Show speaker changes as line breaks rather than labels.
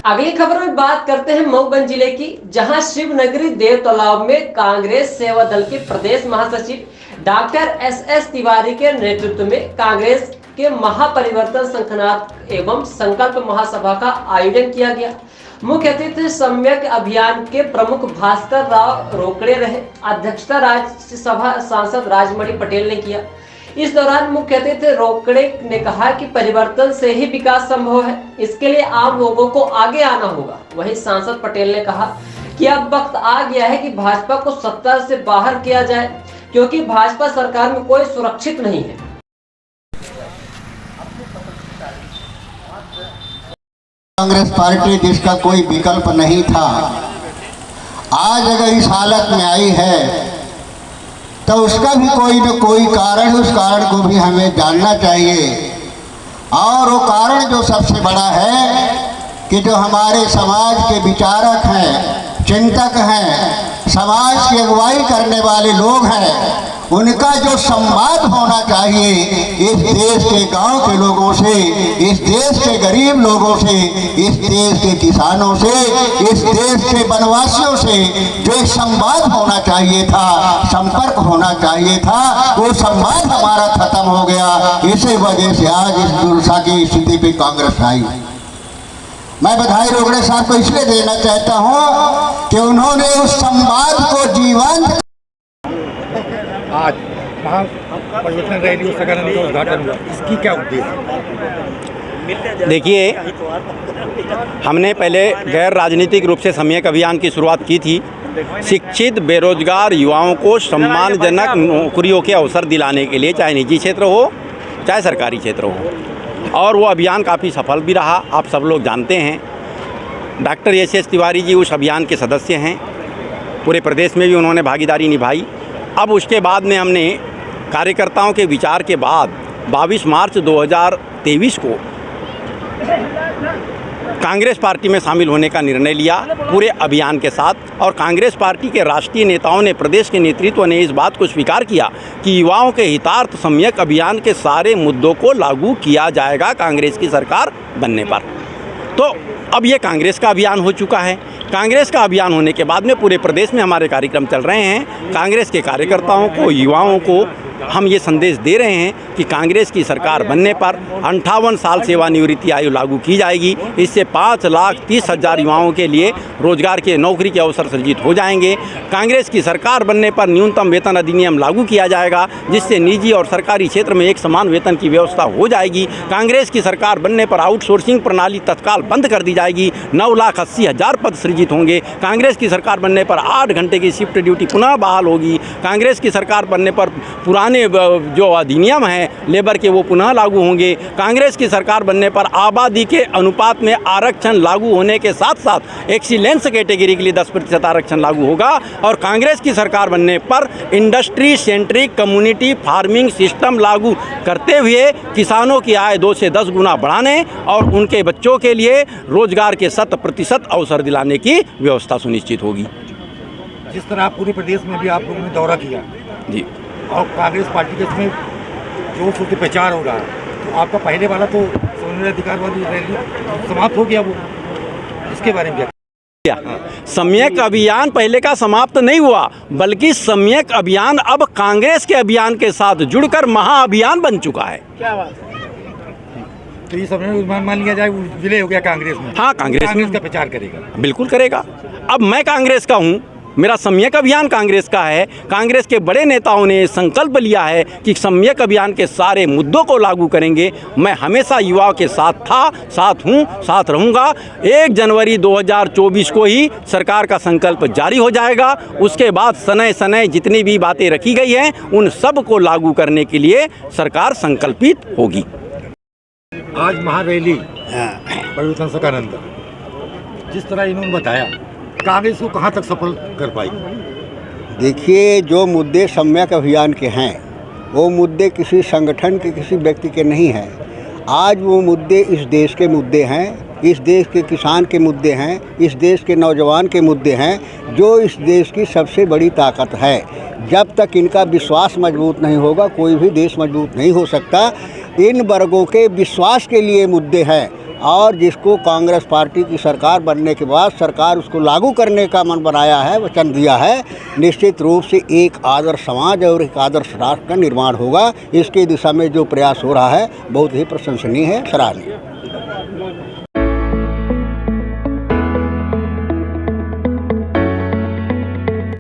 अगली खबर में बात करते हैं मऊगंज जिले की, जहां शिवनगरी देव तालाब में कांग्रेस सेवा दल के प्रदेश महासचिव डॉक्टर एस तिवारी के नेतृत्व में कांग्रेस के महापरिवर्तन संगठनात्मक एवं संकल्प महासभा का आयोजन किया गया। मुख्य अतिथि सम्यक अभियान के प्रमुख भास्कर राव रोकड़े रहे। अध्यक्षता राज्यसभा सांसद राजमणि पटेल ने किया। इस दौरान मुख्य अतिथि रोकड़े ने कहा कि परिवर्तन से ही विकास संभव है, इसके लिए आम लोगों को आगे आना होगा। वहीं सांसद पटेल ने कहा कि अब वक्त आ गया है कि भाजपा को सत्ता से बाहर किया जाए, क्योंकि भाजपा सरकार में कोई सुरक्षित नहीं है।
कांग्रेस पार्टी जिसका कोई विकल्प नहीं था, आज अगर इस हालत में आई है तो उसका भी कोई न कोई कारण, उस कारण को भी हमें जानना चाहिए। और वो कारण जो सबसे बड़ा है कि जो हमारे समाज के विचारक हैं, चिंतक हैं, समाज की अगुवाई करने वाले लोग हैं, उनका जो संवाद होना चाहिए इस देश के गांव के लोगों से, इस देश के गरीब लोगों से, इस देश के किसानों से, इस देश के वनवासियों से जो एक संवाद होना चाहिए था, संपर्क होना चाहिए था, वो संवाद हमारा खत्म हो गया। इसी वजह से आज इस दुर्दशा की स्थिति पे कांग्रेस आई। मैं बधाई रोकड़े साहब को इसलिए देना चाहता हूँ कि उन्होंने उस संवाद को जीवंत।
आज महापरिवर्तन रैली सकारात्मक का उद्घाटन हुआ, इसकी क्या उद्देश्य?
देखिए, हमने पहले गैर राजनीतिक रूप से सम्यक अभियान की शुरुआत की थी। शिक्षित बेरोजगार युवाओं को सम्मानजनक नौकरियों के अवसर दिलाने के लिए, चाहे निजी क्षेत्र हो चाहे सरकारी क्षेत्र हो, और वो अभियान काफ़ी सफल भी रहा। आप सब लोग जानते हैं, डॉक्टर एस तिवारी जी उस अभियान के सदस्य हैं। पूरे प्रदेश में भी उन्होंने भागीदारी निभाई। अब उसके बाद में हमने कार्यकर्ताओं के विचार के बाद 22 मार्च 2023 को कांग्रेस पार्टी में शामिल होने का निर्णय लिया पूरे अभियान के साथ। और कांग्रेस पार्टी के राष्ट्रीय नेताओं ने, प्रदेश के नेतृत्व ने इस बात को स्वीकार किया कि युवाओं के हितार्थ सम्यक अभियान के सारे मुद्दों को लागू किया जाएगा कांग्रेस की सरकार बनने पर। तो अब ये कांग्रेस का अभियान हो चुका है। कांग्रेस का अभियान होने के बाद में पूरे प्रदेश में हमारे कार्यक्रम चल रहे हैं। कांग्रेस के कार्यकर्ताओं को, युवाओं को हम ये संदेश दे रहे हैं कि कांग्रेस की सरकार बनने पर 58 साल सेवानिवृत्ति आयु लागू की जाएगी। इससे 5,30,000 युवाओं के लिए रोजगार के, नौकरी के अवसर सृजित हो जाएंगे। कांग्रेस की सरकार बनने पर न्यूनतम वेतन अधिनियम लागू किया जाएगा, जिससे निजी और सरकारी क्षेत्र में एक समान वेतन की व्यवस्था हो जाएगी। कांग्रेस की सरकार बनने पर आउटसोर्सिंग प्रणाली तत्काल बंद कर दी जाएगी। 9,80,000 पद सृजित होंगे। कांग्रेस की सरकार बनने पर 8 घंटे की शिफ्ट ड्यूटी पुनः बहाल होगी। कांग्रेस की सरकार बनने पर पुराने जो अधिनियम हैं लेबर के, वो पुनः लागू होंगे। कांग्रेस की सरकार बनने पर आबादी के अनुपात में आरक्षण लागू होने के साथ साथ एक्सीलेंस कैटेगरी के लिए 10% आरक्षण लागू होगा। और कांग्रेस की सरकार बनने पर industry centric community farming system लागू करते हुए किसानों की आय 2 से 10 गुना बढ़ाने और उनके बच्चों के लिए रोजगार के 100% अवसर दिलाने की व्यवस्था सुनिश्चित होगी।
जिस तरह पूरे प्रदेश में भी आप लोगों ने दौरा किया
जी, और
कांग्रेस पार्टी के इसमें जोर शोर से प्रचार हो रहा है, तो आपका पहले वाला तो सोने अधिकार वाली रैली समाप्त हो गया, वो इसके बारे में क्या?
सम्यक अभियान पहले का समाप्त नहीं हुआ, बल्कि सम्यक अभियान अब कांग्रेस के अभियान के साथ जुड़कर महाअभियान बन चुका है।
क्या बात? तो ये समय मान लिया जाए विलय हो गया कांग्रेस में?
हाँ, कांग्रेस
का प्रचार करेगा,
बिल्कुल करेगा। अब मैं कांग्रेस का हूँ, मेरा सम्यक अभियान कांग्रेस का है। कांग्रेस के बड़े नेताओं ने संकल्प लिया है कि सम्यक अभियान के सारे मुद्दों को लागू करेंगे। मैं हमेशा युवाओं के साथ था, साथ हूँ, साथ रहूँगा। 1 जनवरी 2024 को ही सरकार का संकल्प जारी हो जाएगा। उसके बाद सनय सनय जितनी भी बातें रखी गई हैं उन सब को लागू करने के लिए सरकार संकल्पित होगी।
आज महारैली परिवर्तन सकारात्मक, जिस तरह इन्होंने बताया, कांग्रेस को कहां तक सफल कर पाई?
देखिए, जो मुद्दे सम्यक अभियान के हैं वो मुद्दे किसी संगठन के, किसी व्यक्ति के नहीं हैं। आज वो मुद्दे इस देश के मुद्दे हैं, इस देश के किसान के मुद्दे हैं, इस देश के नौजवान के मुद्दे हैं, जो इस देश की सबसे बड़ी ताकत है। जब तक इनका विश्वास मजबूत नहीं होगा कोई भी देश मजबूत नहीं हो सकता। इन वर्गों के विश्वास के लिए मुद्दे हैं। और जिसको कांग्रेस पार्टी की सरकार बनने के बाद सरकार उसको लागू करने का मन बनाया है, वचन दिया है, निश्चित रूप से एक आदर्श समाज और एक आदर्श राष्ट्र का निर्माण होगा। इसके दिशा में जो प्रयास हो रहा है बहुत ही प्रशंसनीय है, सराहनीय।